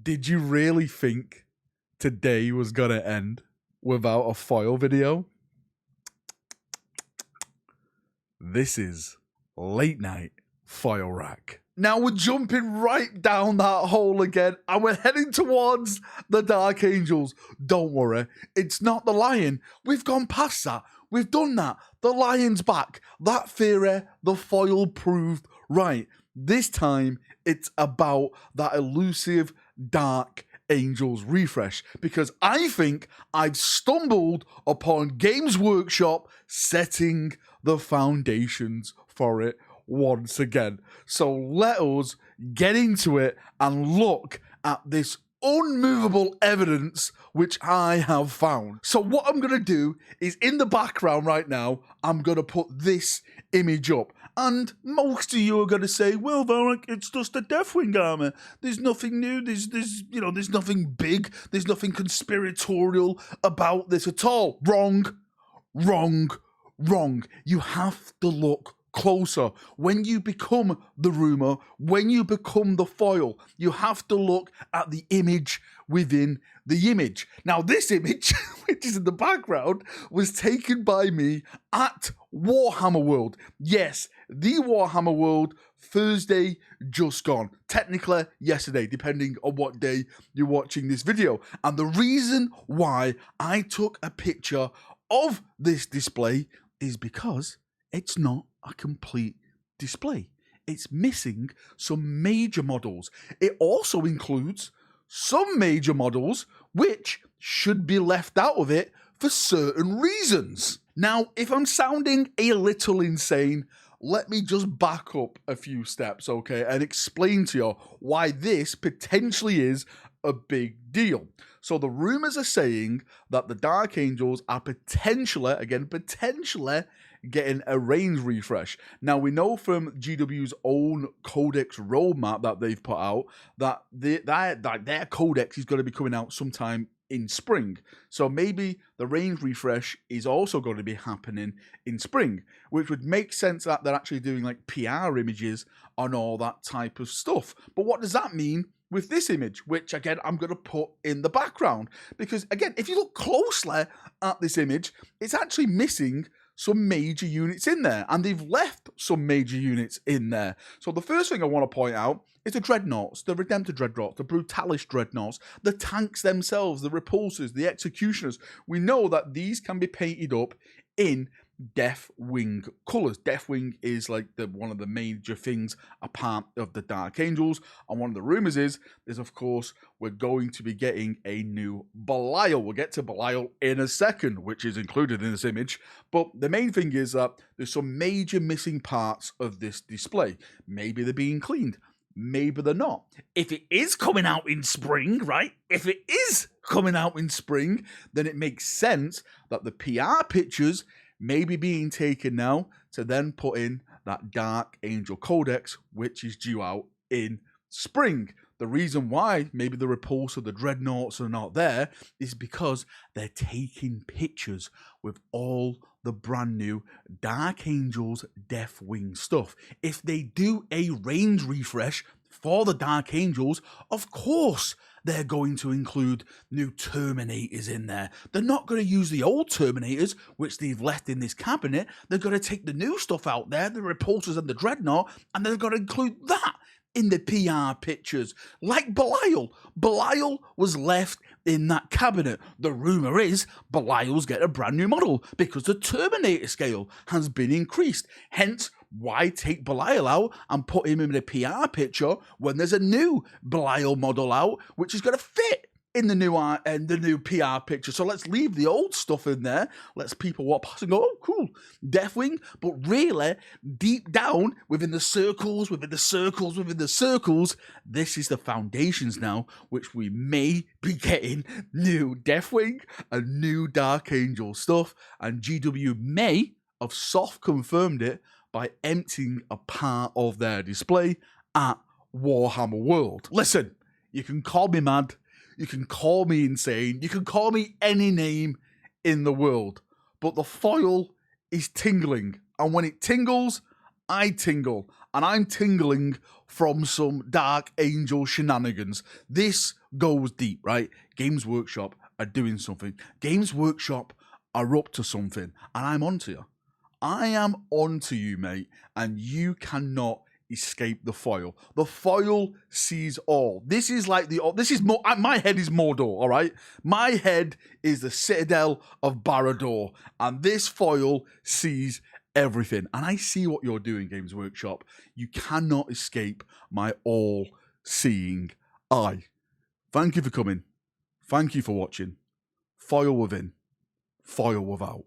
Did you really think today was gonna end without a foil video? This is Late Night Foil Rack. Now we're jumping right down that hole again and we're heading towards the Dark Angels. Don't worry, it's not the Lion. We've gone past that. We've done that. The Lion's back. That theory, the foil proved right. This time, it's about that elusive Dark Angels refresh, because I think I've stumbled upon Games Workshop setting the foundations for it once again. So let us get into it and look at this unmovable evidence which I have found. So what I'm going to do is, in the background right now, I'm going to put this image up. And most of you are going to say, well, Varric, it's just a Deathwing armor. There's nothing new. There's nothing big. There's nothing conspiratorial about this at all. Wrong. You have to look closer. When you become the rumor, when you become the foil, you have to look at the image within the image. Now, this image, which is in the background, was taken by me at Warhammer World. Yes, the Warhammer World, Thursday just gone. Technically, yesterday, depending on what day you're watching this video. And the reason why I took a picture of this display is because it's not a complete display. It's missing some major models. It also includes some major models which should be left out of it for certain reasons. Now, if I'm sounding a little insane, let me just back up a few steps, okay, and explain to you why this potentially is a big deal. So the rumors are saying that the Dark Angels are potentially getting a range refresh. Now, we know from GW's own codex roadmap that they've put out that their codex is going to be coming out sometime in spring. So maybe the range refresh is also going to be happening in spring, which would make sense that they're actually doing like PR images on all that type of stuff. But what does that mean with this image, which again I'm going to put in the background? Because again, if you look closely at this image, it's actually missing some major units in there, and they've left some major units in there. So the first thing I want to point out is the Dreadnoughts, the Redemptor Dreadnoughts, the Brutalis Dreadnoughts, the tanks themselves, the Repulsors, the Executioners. We know that these can be painted up in Deathwing colours. Deathwing is like one of the major things a part of the Dark Angels, and one of the rumours is of course we're going to be getting a new Belial. We'll get to Belial in a second, which is included in this image, but the main thing is that there's some major missing parts of this display. Maybe they're being cleaned, maybe they're not. If it is coming out in spring, right? If it is coming out in spring, then it makes sense that the PR pictures may be being taken now to then put in that Dark Angel Codex, which is due out in spring. The reason why maybe the Repulsor, the Dreadnoughts are not there is because they're taking pictures with all the brand new Dark Angels Deathwing stuff. If they do a range refresh for the Dark Angels, of course they're going to include new Terminators in there. They're not going to use the old Terminators, which they've left in this cabinet. They're going to take the new stuff out there, the Repulsors and the Dreadnought, and they're going to include that in the PR pictures. Like Belial. Belial was left in that cabinet. The rumour is Belial's get a brand new model because the Terminator scale has been increased. Hence, why take Belial out and put him in a PR picture when there's a new Belial model out, which is going to fit in the new PR picture? So let's leave the old stuff in there. Let's people walk past and go, oh, cool, Deathwing. But really, deep down, within the circles, this is the foundations now, which we may be getting new Deathwing and new Dark Angel stuff. And GW may have soft confirmed it by emptying a part of their display at Warhammer World. Listen, you can call me mad, you can call me insane, you can call me any name in the world, but the foil is tingling, and when it tingles, I tingle. and I'm tingling from some Dark Angel shenanigans. This goes deep, right? Games Workshop are doing something. Games Workshop are up to something, and I'm onto you. I am onto you, mate, and you cannot escape the foil. The foil sees all. This is like this is more. My head is Mordor, all right? My head is the citadel of Barad-dûr, and this foil sees everything. And I see what you're doing, Games Workshop. You cannot escape my all-seeing eye. Thank you for coming. Thank you for watching. Foil within, foil without.